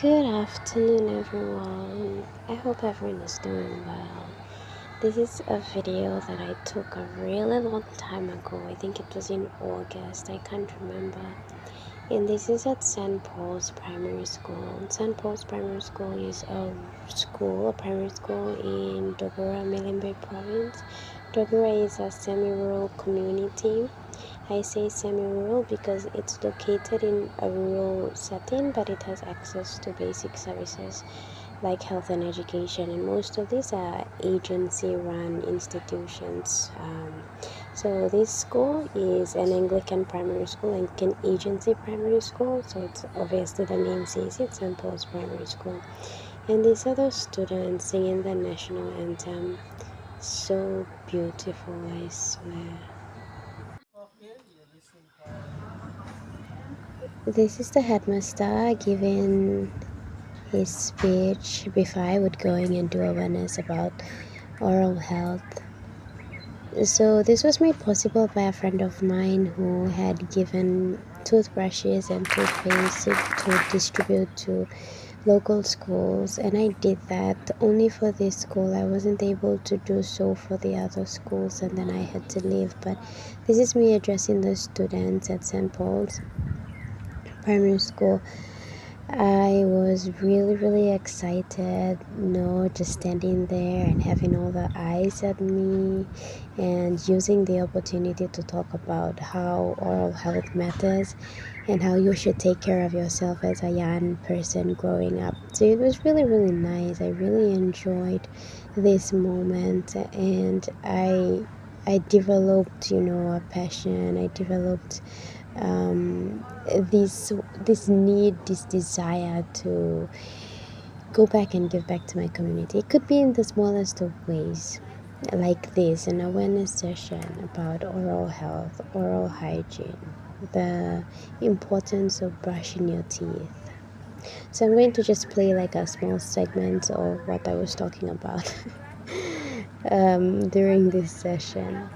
Good afternoon, everyone. I hope everyone is doing well. This is a video that I took a really long time ago. I think it was in August, I can't remember. And this is at St. Paul's Primary School. St. Paul's Primary School is a primary school in Dogora, Milimbe province. Dogora is a semi-rural community. I say semi-rural because it's located in a rural setting, but it has access to basic services like health and education, and most of these are agency-run institutions. So this school is an Anglican primary school, Anglican agency primary school. So it's obviously the name says it's St. Paul's Primary School, and these are the students singing the national anthem. So beautiful, I swear. This is the headmaster giving his speech before I would going and do awareness about oral health. So this was made possible by a friend of mine who had given toothbrushes and toothpaste to distribute to local schools, and I did that only for this school. I wasn't able to do so for the other schools, and then I had to leave. But this is me addressing the students at St. Paul's Primary School. I was really excited, just standing there and having all the eyes at me and using the opportunity to talk about how oral health matters and how you should take care of yourself as a young person growing up. So it was really nice. I really enjoyed this moment, and I developed, a passion. I developed this need, this desire to go back and give back to my community. It could be in the smallest of ways, like this an awareness session about oral health, oral hygiene, the importance of brushing your teeth. So I'm going to just play like a small segment of what I was talking about during this session.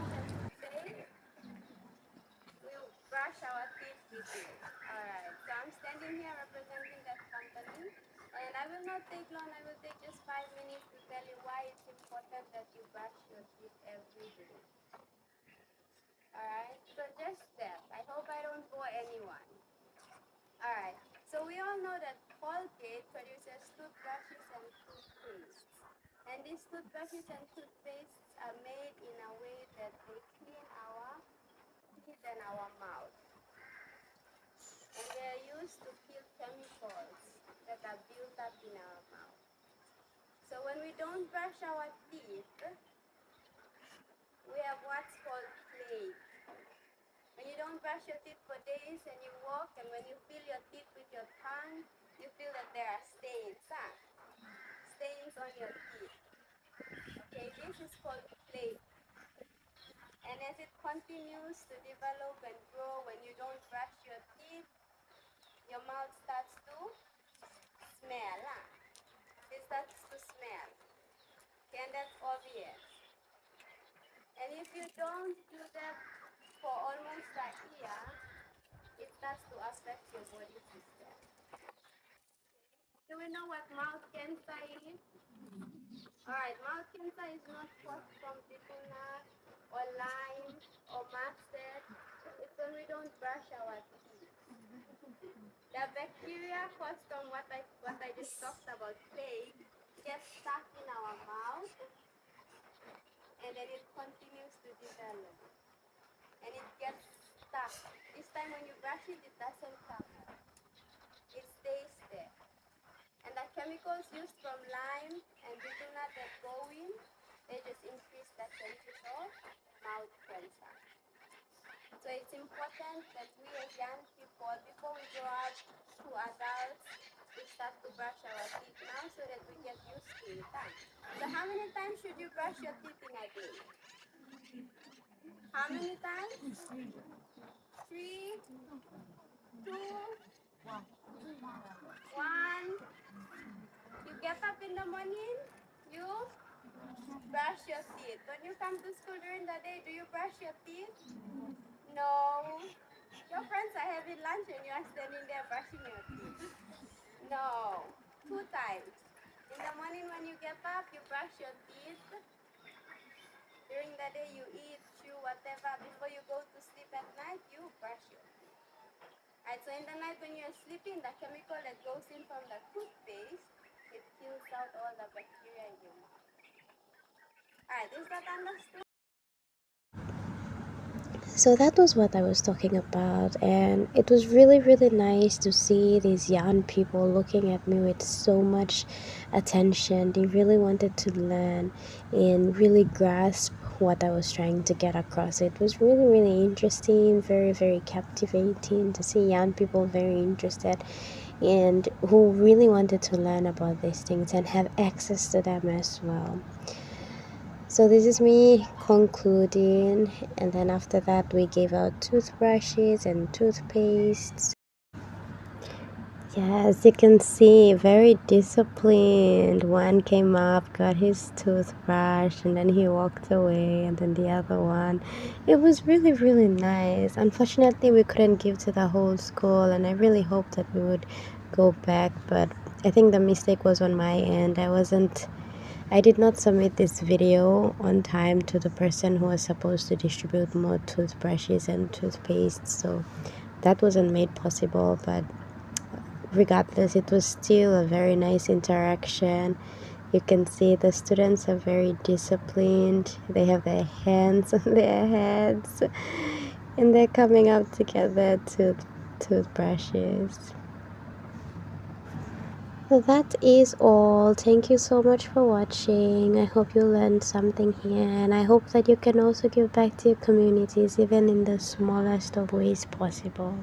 We'll brush our teeth with it. Alright, so I'm standing here representing that company, and I will not take long. I will take just 5 minutes to tell you why it's important that you brush your teeth every day. Alright, so just that. I hope I don't bore anyone. Alright, so we all know that Colgate produces toothbrushes and toothpastes. And these toothbrushes and toothpastes are made in a way that they clean our teeth and our mouth. And they are used to kill chemicals that are built up in our mouth. So when we don't brush our teeth, we have what's called plaque. When you don't brush your teeth for days and you walk, and when you feel your teeth with your tongue, you feel that there are stains, stains on your teeth. Okay, this is called plaque. And as it continues to develop and grow, when you don't brush your teeth, your mouth starts to smell. It starts to smell. Okay, and that's obvious. And if you don't do that for almost a year, it starts to affect your body system. Do we know what mouth cancer is? Alright, mouth cancer is not caused from Tikuna or Lyme or mustard. It's when we don't brush our teeth. The bacteria caused from what I just talked about, plague, gets stuck in our mouth, and then it continues to develop. And it gets stuck. This time when you brush it, it doesn't come out. It stays there. And the chemicals used from lime and bitumen that go in, they just increase the chances of mouth cancer. So it's important that we as young people, before we grow up to adults, we start to brush our teeth now so that we get used to it. So how many times should you brush your teeth in a day? How many times? 3, 2, 1. You get up in the morning, you brush your teeth. When you come to school during the day, do you brush your teeth? No. Your friends are having lunch and you are standing there brushing your teeth. No, 2 times. In the morning when you get up, you brush your teeth. During the day, you eat, chew, whatever. Before you go to sleep at night, you brush your teeth. Alright, so in the night when you're sleeping, the chemical that goes in from the toothpaste, it kills out all the bacteria in your mouth. Alright, is that understood? So that was what I was talking about, and it was really, really nice to see these young people looking at me with so much attention. They really wanted to learn and really grasp what I was trying to get across. It was really, really interesting, very, very captivating to see young people very interested and who really wanted to learn about these things and have access to them as well. So this is me concluding, and then after that we gave out toothbrushes and toothpastes. Yes, you can see, very disciplined. One came up, got his toothbrush, and then he walked away, and then the other one. It was really, really nice. Unfortunately, we couldn't give to the whole school, and I really hoped that we would go back, but I think the mistake was on my end. I did not submit this video on time to the person who was supposed to distribute more toothbrushes and toothpaste, so that wasn't made possible. But regardless, it was still a very nice interaction. You can see the students are very disciplined. They have their hands on their heads and they're coming up together to toothbrushes. So that is all. Thank you so much for watching. I hope you learned something here, and I hope that you can also give back to your communities even in the smallest of ways possible.